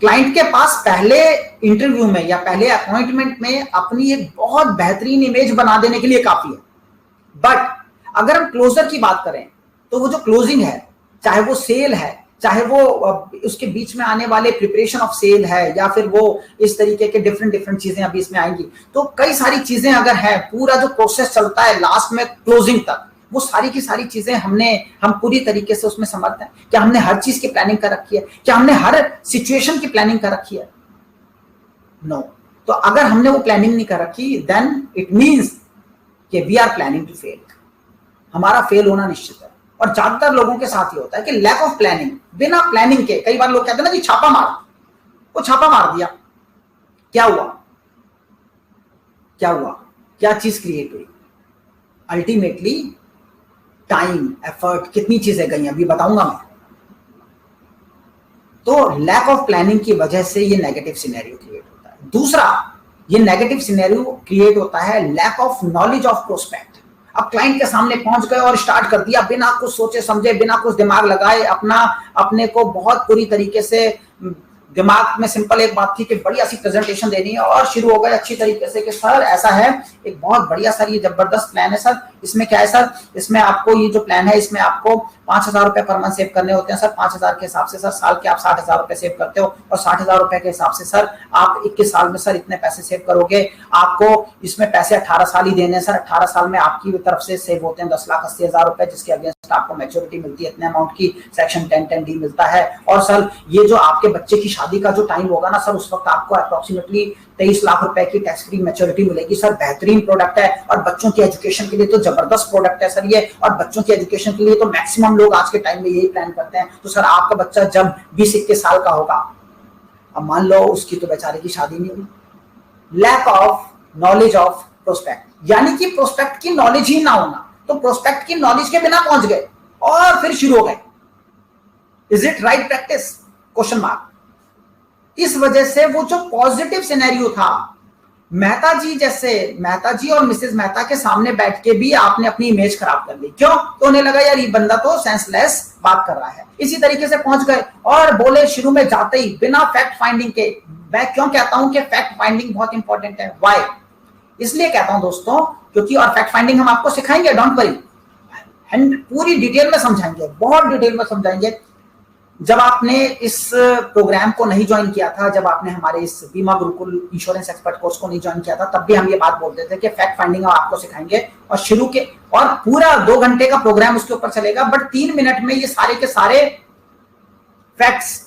Client के पास पहले interview में या पहले अपॉइंटमेंट में अपनी एक बहुत बेहतरीन इमेज बना देने के लिए काफी है। बट अगर हम क्लोजर की बात करें तो वो जो क्लोजिंग है, चाहे वो सेल है, चाहे वो उसके बीच में आने वाले प्रिपरेशन ऑफ सेल है, या फिर वो इस तरीके के डिफरेंट चीजें अभी इसमें आएंगी, तो कई सारी चीजें अगर है, पूरा जो प्रोसेस चलता है लास्ट में क्लोजिंग तक, वो सारी की सारी चीजें हम पूरी तरीके से उसमें समर्थ हैं। क्या हमने हर चीज की प्लानिंग कर रखी है? क्या हमने हर सिचुएशन की प्लानिंग कर रखी है? नो। तो अगर हमने वो प्लानिंग नहीं कर रखी, देन इट मींस कि we are planning to fail. हमारा फेल होना निश्चित है। और ज्यादातर लोगों के साथ ही होता है कि लैक ऑफ प्लानिंग, बिना प्लानिंग के। कई बार लोग कहते हैं ना जी छापा मार, वो छापा मार दिया, क्या हुआ? क्या चीज क्रिएट हुई? अल्टीमेटली टाइम, एफर्ट, कितनी चीजें गई अभी बताऊंगा मैं। तो लैक ऑफ प्लानिंग की वजह से ये नेगेटिव सिनेरियो क्रिएट होता है। दूसरा, ये नेगेटिव सिनेरियो क्रिएट होता है lack of knowledge of prospect. अब क्लाइंट के सामने पहुंच गए और स्टार्ट कर दिया, बिना कुछ सोचे समझे, बिना कुछ दिमाग लगाए, अपने को बहुत पूरी तरीके से दिमाग में सिंपल एक बात थी कि बढ़िया सी प्रेजेंटेशन देनी है, और शुरू हो गए अच्छी तरीके से कि सर ऐसा है, एक बहुत बढ़िया सर, ये जबरदस्त प्लान है सर, इसमें क्या है सर, इसमें आपको ये जो प्लान है इसमें आपको 5,000 रुपए पर मंथ सेव करने होते हैं सर। 5,000 के हिसाब से सर साल के आप 60,000 रुपए सेव करते हो, और 60,000 रुपए के हिसाब से सर आप 21 साल में सर इतने पैसे सेव करोगे। आपको इसमें पैसे 18 साल ही देने हैं सर। 18 साल में आपकी तरफ से सेव होते हैं 10,80,000 रुपए, जिसके अगेंस्ट आपको मैच्योरिटी मिलती है इतने अमाउंट की, सेक्शन 10(10)D मिलता है। और सर ये जो आपके बच्चे की शादी का जो टाइम होगा ना सर, उस वक्त आपको अप्रोक्सीमेटली 23 लाख रुपए की टैक्स फ्री मैच्योरिटी मिलेगी सर। बेहतरीन प्रोडक्ट है, और बच्चों की एजुकेशन के लिए तो जबरदस्त प्रोडक्ट है सर ये। और बच्चों की एजुकेशन के लिए तो मैक्सिमम लोग आज के टाइम में यही प्लान करते हैं। तो सर आपका बच्चा जब 20-21 साल का होगा, अब मान लो उसकी तो बेचारे की शादी नहीं हुई। Lack of knowledge of prospect, यानी कि प्रोस्पेक्ट की नॉलेज ही ना होना। तो प्रोस्पेक्ट की नॉलेज के बिना पहुंच गए और फिर शुरू हो गए। Is it right practice? Question mark. इस वजह से वो जो पॉजिटिव सिनेरियो था, मेहता जी और मिसेस मेहता के सामने बैठ के भी आपने अपनी इमेज खराब कर ली। क्यों? तो उन्हें लगा यार ये बंदा तो सेंसलेस बात कर रहा है। इसी तरीके से पहुंच गए और बोले शुरू में जाते ही बिना फैक्ट फाइंडिंग के। मैं क्यों कहता हूं कि फैक्ट फाइंडिंग बहुत इंपॉर्टेंट है? व्हाई? इसलिए कहता हूं दोस्तों, क्योंकि और फैक्ट फाइंडिंग हम आपको सिखाएंगे, डोंट वरी, पूरी डिटेल में समझाएंगे, बहुत डिटेल में समझाएंगे। जब आपने इस प्रोग्राम को नहीं ज्वाइन किया था, जब आपने हमारे इस बीमा गुरुकुल इंश्योरेंस एक्सपर्ट कोर्स को नहीं ज्वाइन किया था, तब भी हम ये बात बोलते थे कि फैक्ट फाइंडिंग आपको सिखाएंगे। और शुरू के और पूरा 2 घंटे का प्रोग्राम उसके ऊपर चलेगा, बट 3 मिनट में ये सारे के सारे फैक्ट्स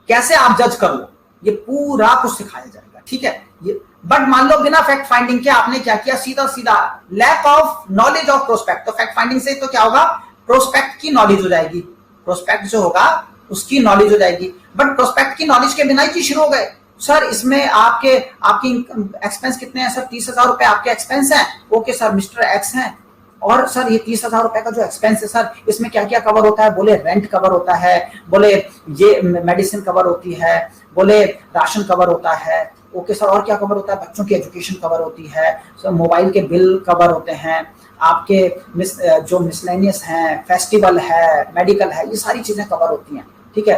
कैसे आप जज कर लो, ये पूरा कुछ सिखाया जाएगा। ठीक है? ये बट मान लो बिना फैक्ट फाइंडिंग के आपने क्या किया, सीधा lack of knowledge of prospect. तो फैक्ट फाइंडिंग से तो क्या होगा, प्रोस्पेक्ट की नॉलेज हो जाएगी, प्रोस्पेक्ट जो होगा उसकी नॉलेज हो जाएगी। बट प्रोस्पेक्ट की नॉलेज के बिना ही शुरू हो गए। सर इसमें आपकी एक्सपेंस कितने हैं? सर 30,000 रुपए आपके एक्सपेंस हैं। ओके सर, मिस्टर एक्स हैं। और सर ये 30,000 रुपए का जो एक्सपेंस है सर, इसमें क्या क्या कवर होता है? बोले रेंट कवर होता है, बोले ये मेडिसिन कवर होती है, बोले राशन कवर होता है। ओके सर, और क्या कवर होता है? बच्चों की एजुकेशन कवर होती है, सर मोबाइल के बिल कवर होते हैं, आपके जो मिसलेनियस हैं, फेस्टिवल है, मेडिकल है, ये सारी चीजें कवर होती हैं। ठीक है?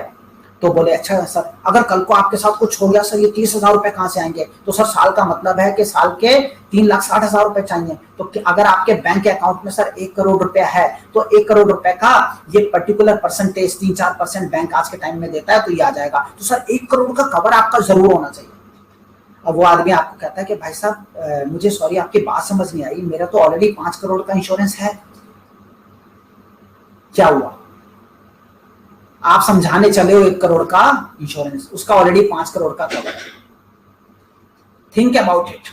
तो बोले अच्छा सर, अगर कल को आपके साथ कुछ हो गया सर, ये 30,000 रुपए कहाँ से आएंगे? तो सर साल का मतलब है कि साल के 3,60,000 रुपए चाहिए। तो अगर आपके बैंक अकाउंट में सर 1 करोड़ रुपया है, तो 1 करोड़ रुपए का ये पर्टिकुलर परसेंटेज 3-4% बैंक आज के टाइम में देता है, तो ये आ जाएगा। तो सर 1 करोड़ का कवर आपका जरूर होना चाहिए। अब वो आदमी आपको कहता है कि भाई साहब मुझे सॉरी आपकी बात समझ नहीं आई, मेरा तो ऑलरेडी 5 करोड़ का इंश्योरेंस है। क्या हुआ? आप समझाने चले हो 1 करोड़ का इंश्योरेंस, उसका ऑलरेडी 5 करोड़ का कवर है। Think about it.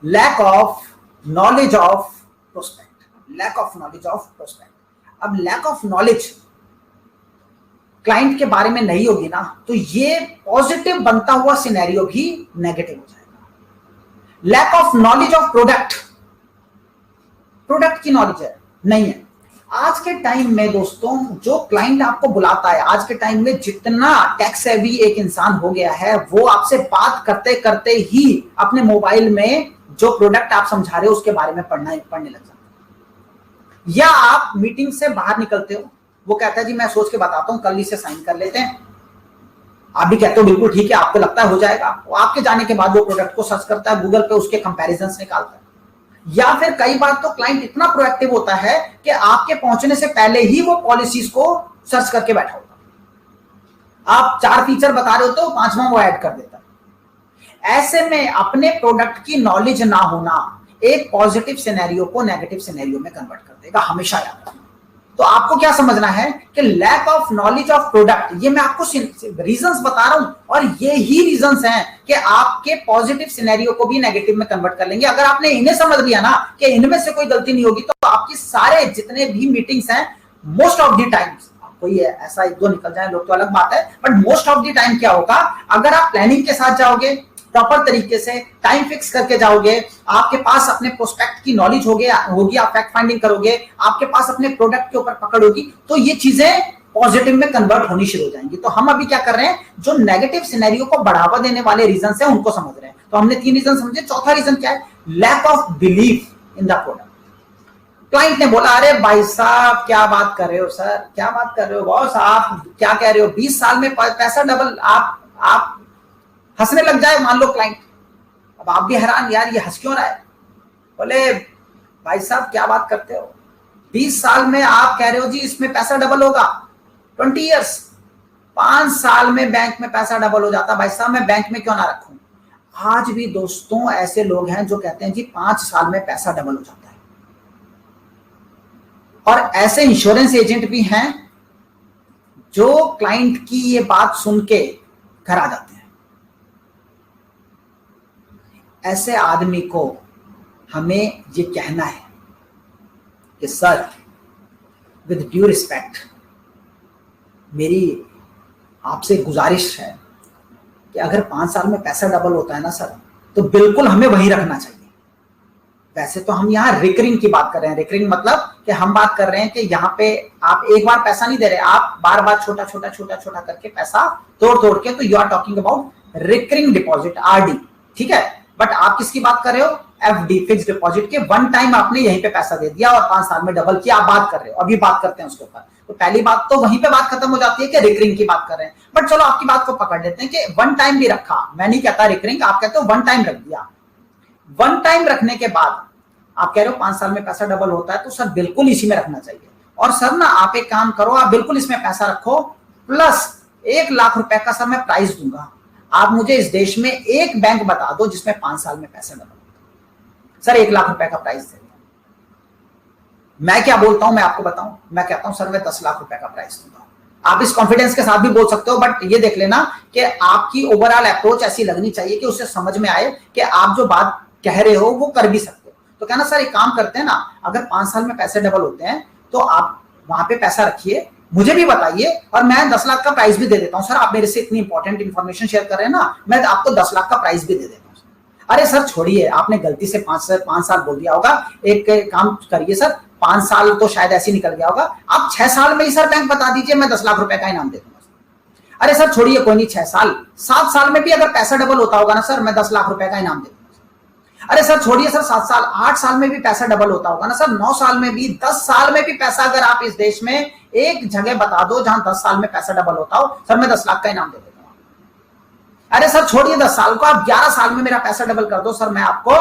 Lack of knowledge of prospect, lack of knowledge of prospect. अब लैक ऑफ नॉलेज क्लाइंट के बारे में नहीं होगी ना, तो ये पॉजिटिव बनता हुआ सिनेरियो भी नेगेटिव हो जाएगा। Lack of knowledge of product, product की नॉलेज है नहीं है। आज के टाइम में दोस्तों जो क्लाइंट आपको बुलाता है, आज के टाइम में जितना टेक सेवी एक इंसान हो गया है, वो आपसे बात करते करते ही अपने मोबाइल में जो प्रोडक्ट आप समझा रहे हो उसके बारे में पढ़ने लग जाता है। या आप मीटिंग से बाहर निकलते हो, वो कहता है जी मैं सोच के बताता हूं, कल ही से साइन कर लेते हैं। आप भी कहते हो बिल्कुल ठीक है, आपको लगता है हो जाएगा, वो आपके जाने के बाद वो प्रोडक्ट को सर्च करता है गूगल पे, उसके कंपैरिजंस निकालता है। या फिर कई बार तो क्लाइंट इतना प्रोएक्टिव होता है कि आपके पहुंचने से पहले ही वो पॉलिसीज को सर्च करके बैठा होता है। आप 4 फीचर बता रहे हो तो 5वां वो ऐड कर देता है। ऐसे में अपने प्रोडक्ट की नॉलेज ना होना एक पॉजिटिव सिनेरियो को नेगेटिव सिनेरियो में कन्वर्ट कर देगा, हमेशा याद रखना। तो आपको क्या समझना है कि lack of knowledge of product, ये मैं आपको रीजंस बता रहा हूं, और ये ही रीजंस हैं कि आपके पॉजिटिव सिनेरियो को भी नेगेटिव में कन्वर्ट कर लेंगे। अगर आपने इन्हें समझ लिया ना कि इनमें से कोई गलती नहीं होगी, तो आपकी सारे जितने भी मीटिंग्स हैं, मोस्ट ऑफ द टाइम्स, कोई ऐसा 1-2 निकल जाए लोग तो अलग बात है, but most of the time क्या होगा, अगर आप प्लानिंग के साथ जाओगे, प्रॉपर तरीके से टाइम फिक्स करके जाओगे, आपके पास अपने प्रोस्पेक्ट की नॉलेज होगी, आप फैक्ट फाइंडिंग करोगे, आपके पास अपने प्रोडक्ट के ऊपर पकड़ होगी, तो ये चीजें पॉजिटिव में कन्वर्ट होनी शुरू हो जाएंगी। तो हम अभी क्या कर रहे हैं, जो नेगेटिव सिनेरियो को बढ़ावा देने वाले रीजन है उनको समझ रहे हैं। तो हमने 3 रीजन समझे। चौथा रीजन क्या है, lack of belief in the product. Client ने बोला, अरे भाई साहब क्या बात कर रहे हो सर, क्या बात कर रहे हो बॉस, आप क्या कह रहे हो, 20 साल में पैसा डबल। आप हंसने लग जाए मान लो क्लाइंट, अब आप भी हैरान, यार ये हंस क्यों रहा है। बोले भाई साहब क्या बात करते हो, 20 साल में आप कह रहे हो जी इसमें पैसा डबल होगा, 20 ईयर्स, 5 साल में बैंक में पैसा डबल हो जाता, भाई साहब मैं बैंक में क्यों ना रखूं। आज भी दोस्तों ऐसे लोग हैं जो कहते हैं जी 5 साल में पैसा डबल हो जाता है। और ऐसे इंश्योरेंस एजेंट भी हैं जो क्लाइंट की ये बात सुन के घर आ जाते हैं। ऐसे आदमी को हमें ये कहना है कि सर विद ड्यू रिस्पेक्ट, मेरी आपसे गुजारिश है कि अगर 5 साल में पैसा डबल होता है ना सर, तो बिल्कुल हमें वही रखना चाहिए। वैसे तो हम यहाँ रिकरिंग की बात कर रहे हैं, रिकरिंग मतलब कि हम बात कर रहे हैं कि यहाँ पे आप एक बार पैसा नहीं दे रहे, आप बार बार छोटा छोटा करके पैसा तोड़ के, तो you are talking about recurring deposit, RD, ठीक है। बट आप किसकी बात कर रहे हो, एफडी, फिक्स डिपॉजिट के। वन टाइम आपने यहीं पे पैसा दे दिया और 5 साल में डबल किया, आप बात कर रहे हो। अभी बात करते हैं उसके ऊपर। तो पहली बात तो वहीं पे बात खत्म हो जाती है कि रिकरिंग की बात कर रहे हैं। बट चलो आपकी बात को पकड़ लेते हैं कि वन टाइम भी रखा, मैं नहीं कहता रिकरिंग, आप कहते हो वन टाइम रख दिया। वन टाइम रखने के बाद आप कह रहे हो 5 साल में पैसा डबल होता है, तो सर बिल्कुल इसी में रखना चाहिए। और सर ना आप एक काम करो, आप बिल्कुल इसमें पैसा रखो, प्लस 1 लाख रुपए का सर मैं प्राइस दूंगा। आप मुझे इस देश में एक बैंक बता दो जिसमें 5 साल में पैसा डबल। सर 1 लाख रुपए का प्राइस दे दो। मैं क्या बोलता हूं, मैं आपको बताऊं, मैं कहता हूं सर मैं 10 लाख रुपए का प्राइस दूंगा। आप इस कॉन्फिडेंस के साथ भी बोल सकते हो, बट ये देख लेना कि आपकी ओवरऑल अप्रोच ऐसी लगनी चाहिए कि उसे समझ में आए कि आप जो बात कह रहे हो वो कर भी सकते हो। तो कहना सर एक काम करते हैं ना, अगर 5 साल में पैसे डबल होते हैं तो आप वहां पे पैसा रखिए, मुझे भी बताइए, और मैं 10 लाख का प्राइस भी दे देता हूं। सर आप मेरे से इतनी इंपॉर्टेंट इंफॉर्मेशन शेयर कर रहे हैं ना, मैं आपको 10 लाख का प्राइस भी दे देता हूं। अरे सर छोड़िए, आपने गलती से 5 साल बोल दिया होगा, एक काम करिए सर, 5 साल तो शायद ऐसे निकल गया होगा, आप 6 साल में ही सर बैंक बता दीजिए, मैं 10 लाख रुपए का इनाम दे दूंगा। अरे सर छोड़िए, कोई नहीं, 6 साल, 7 साल में भी अगर पैसा डबल होता होगा ना सर, मैं 10 लाख रुपए का इनाम दे दूंगा। अरे सर छोड़िए सर, 7 साल, 8 साल में भी पैसा डबल होता होगा ना सर, 9 साल में भी, 10 साल में भी पैसा, अगर आप इस देश में एक जगह बता दो जहां 10 साल में पैसा डबल होता हो, सर मैं 10 लाख का इनाम दे देता हूं। अरे सर छोड़िए 10 साल को, आप 11 साल में मेरा पैसा डबल कर दो, सर मैं आपको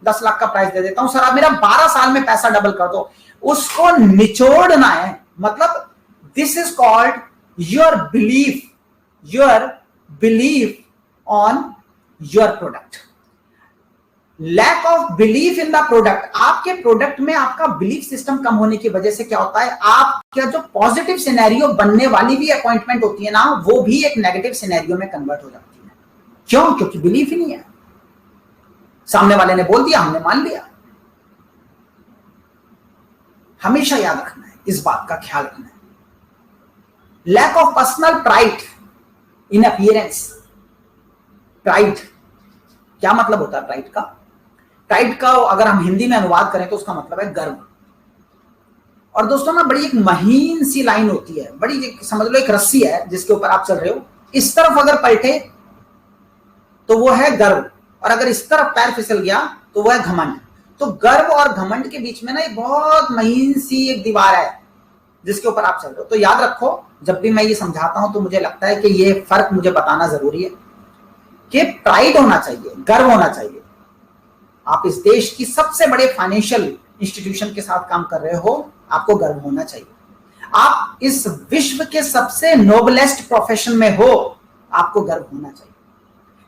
10 लाख का प्राइस दे देता हूं। सर आप मेरा 12 साल में पैसा डबल कर दो। उसको निचोड़ना है, मतलब this is called your belief on your product. Lack of belief in the product, आपके प्रोडक्ट में आपका बिलीफ सिस्टम कम होने की वजह से क्या होता है, आपका जो पॉजिटिव सिनेरियो बनने वाली भी अपॉइंटमेंट होती है ना, वो भी एक नेगेटिव सिनेरियो में कन्वर्ट हो जाती है। क्यों? क्योंकि बिलीफ ही नहीं है। सामने वाले ने बोल दिया, हमने मान लिया। हमेशा याद रखना है, इस बात का ख्याल रखना है। Lack of personal pride in appearance. Pride क्या मतलब होता है प्राइड का? प्राइड का अगर हम हिंदी में अनुवाद करें तो उसका मतलब है गर्व। और दोस्तों ना, बड़ी एक महीन सी लाइन होती है, बड़ी समझ लो एक रस्सी है जिसके ऊपर आप चल रहे हो। इस तरफ अगर पलटे तो वो है गर्व, और अगर इस तरफ पैर फिसल गया तो वो है घमंड। तो गर्व और घमंड के बीच में ना एक बहुत महीन सी एक दीवार है जिसके ऊपर आप चल रहे हो। तो याद रखो, जब भी मैं ये समझाता हूं तो मुझे लगता है कि ये फर्क मुझे बताना जरूरी है कि प्राइड होना चाहिए, गर्व होना चाहिए। आप इस देश की सबसे बड़े फाइनेंशियल इंस्टीट्यूशन के साथ काम कर रहे हो, आपको गर्व होना चाहिए। आप इस विश्व के सबसे नोबलेस्ट प्रोफेशन में हो, आपको गर्व होना चाहिए।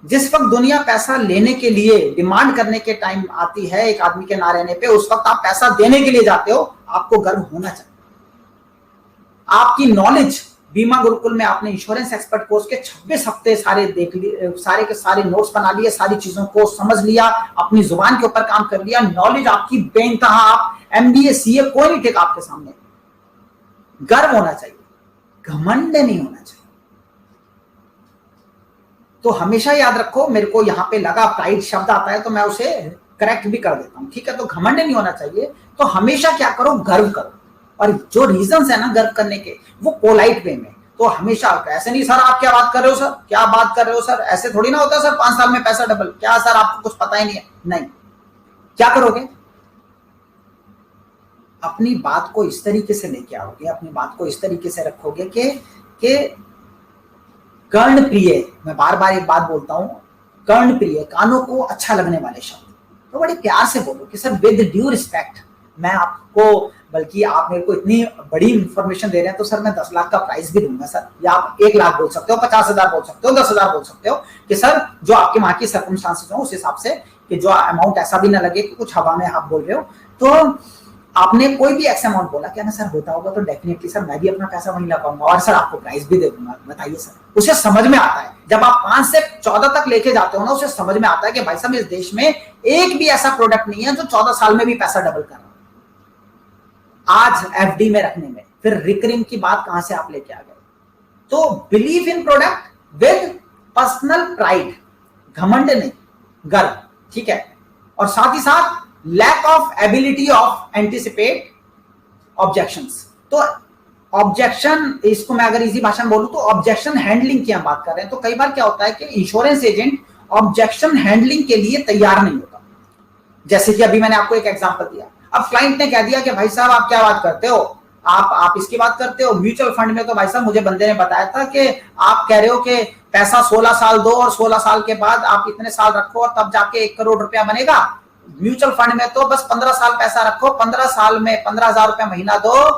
जिस वक्त दुनिया पैसा लेने के लिए डिमांड करने के टाइम आती है एक आदमी के ना रहने पे, उस वक्त आप पैसा देने के लिए जाते हो, आपको गर्व होना चाहिए। आपकी नॉलेज, बीमा गुरुकुल में आपने इंश्योरेंस एक्सपर्ट कोर्स के 26 हफ्ते सारे देख लिए, सारे के सारे नोट्स बना लिए, सारी चीजों को समझ लिया, अपनी जुबान के ऊपर काम कर लिया, नॉलेज आपकी बेइंतहा, आप MBA CA कोई नहीं टेक आपके सामने। गर्व होना चाहिए, घमंड नहीं होना चाहिए। तो हमेशा याद रखो, मेरे को यहां पे लगा प्राइड शब्द आता है तो मैं उसे करेक्ट भी कर देता हूं, ठीक है। तो घमंड नहीं होना चाहिए, तो हमेशा क्या करो, गर्व करो। और जो रीजंस है ना गर्व करने के, वो पोलाइट वे में। तो हमेशा ऐसे नहीं, सर आप क्या बात कर रहे हो, सर क्या बात कर रहे हो, सर ऐसे थोड़ी ना होता है, सर 5 साल में पैसा डबल, क्या सर आपको कुछ पता ही नहीं है। नहीं, क्या करोगे, अपनी बात को इस तरीके से लेके आओगे, अपनी बात को इस तरीके से रखोगे कि कर्ण प्रिय, मैं बार बार एक बात बोलता हूं, कर्ण प्रिय, कानों को अच्छा लगने वाले शब्द, तो बड़े प्यार से बोलो कि सर विद ड्यू रिस्पेक्ट, मैं आपको, बल्कि आप मेरे को इतनी बड़ी इंफॉर्मेशन दे रहे हैं तो सर मैं 10 लाख का प्राइस भी दूंगा सर, या आप 1 लाख बोल सकते हो, 50,000 बोल सकते हो, 10,000 बोल सकते हो, कि सर जो आपके वहां की सर्कमस्टांसेस हो उस हिसाब से, कि जो अमाउंट ऐसा भी ना लगे कि कुछ हवा में आप बोल रहे हो। तो आपने कोई भी एक्स अमाउंट बोला, क्या ना सर होता होगा तो डेफिनेटली सर मैं भी अपना पैसा वहीं लगाऊंगा और सर आपको प्राइस भी दे दूंगा, बताइए सर। उसे समझ में आता है, जब आप 5 से 14 तक लेके जाते हो ना, उसे समझ में आता है कि भाई साहब इस देश में एक भी ऐसा प्रोडक्ट नहीं है जो 14 साल में भी पैसा डबल कर रहा है। आज FD में रखने में, फिर रिकरिंग की बात कहां से आप लेके आ गए। तो believe in product with personal pride, घमंड नहीं, गर्व, ठीक है। और साथ ही साथ lack of ability of anticipate objections. तो ऑब्जेक्शन, इसको मैं अगर इजी भाषा में बोलूं तो ऑब्जेक्शन हैंडलिंग की हम बात कर रहे हैं। तो कई बार क्या होता है कि इंश्योरेंस एजेंट ऑब्जेक्शन हैंडलिंग के लिए तैयार नहीं होता। जैसे कि अभी मैंने आपको एक एग्जांपल दिया, अब क्लाइंट ने कह दिया कि भाई साहब आप क्या बात करते हो, आप इसकी बात करते हो, म्यूचुअल फंड में तो भाई साहब मुझे बंदे ने बताया था कि आप कह रहे हो कि पैसा 16 साल दो और 16 साल के बाद आप इतने साल रखो और तब जाके 1 करोड़ रुपया बनेगा। म्यूचुअल फंड में तो बस 15 साल पैसा रखो, 15 साल में 15,000 रुपया महीना दो,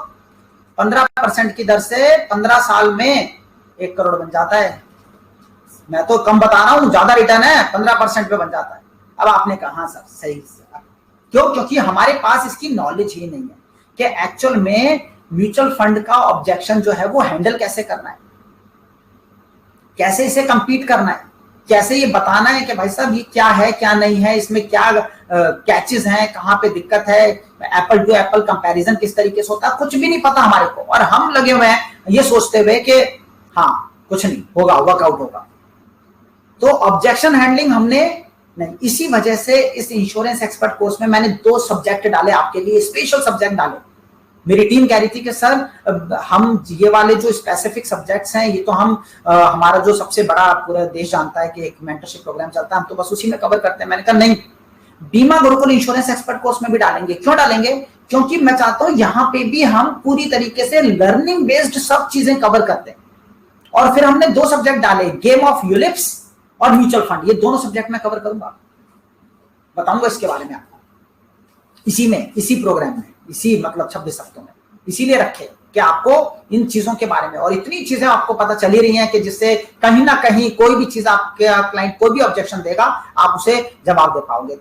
15% की दर से 15 साल में 1 करोड़ बन जाता है। मैं तो कम बता रहा हूं, ज्यादा रिटर्न है, 15% पे बन जाता है। अब आपने कहा हाँ सर सही, क्यों? क्योंकि हमारे पास इसकी नॉलेज ही नहीं है कि एक्चुअल में म्यूचुअल फंड का ऑब्जेक्शन जो है वो हैंडल कैसे करना है, कैसे इसे कंपीट करना है, कैसे ये बताना है कि भाई साहब ये क्या है क्या नहीं है, इसमें क्या कैचेस हैं, कहां पे दिक्कत है, एप्पल टू एप्पल कंपैरिजन किस तरीके से होता है, कुछ भी नहीं पता हमारे को। और हम लगे हुए हैं ये सोचते हुए कि हाँ कुछ नहीं होगा, वर्कआउट होगा। तो ऑब्जेक्शन हैंडलिंग हमने नहीं, इसी वजह से इस इंश्योरेंस एक्सपर्ट कोर्स में मैंने 2 सब्जेक्ट डाले आपके लिए, स्पेशल सब्जेक्ट डाले। मेरी टीम कह रही थी कि सर हम ये वाले जो स्पेसिफिक सब्जेक्ट्स हैं ये तो हम हमारा जो सबसे बड़ा पूरा देश जानता है कि एक मेंटरशिप प्रोग्राम चलता है, हम तो बस उसी में कवर करते हैं। मैंने कहा नहीं, बीमा गुरुकुल इंश्योरेंस एक्सपर्ट कोर्स में भी डालेंगे। क्यों डालेंगे? क्योंकि मैं चाहता हूं यहां पे भी हम पूरी तरीके से लर्निंग बेस्ड सब चीजें कवर करते हैं। और फिर हमने 2 सब्जेक्ट डाले, गेम ऑफ यूलिप्स और म्यूचुअल फंड। ये दोनों सब्जेक्ट मैं कवर करूंगा, बताऊंगा इसके बारे में आपको इसी में, इसी प्रोग्राम में, इसी मतलब 26 हफ्तों में। इसीलिए रखे कि आपको इन चीजों के बारे में, और इतनी चीजें आपको पता चली रही हैं कि जिससे कहीं ना कहीं कोई भी चीज आपके क्लाइंट कोई भी ऑब्जेक्शन देगा आप उसे जवाब दे पाओगे।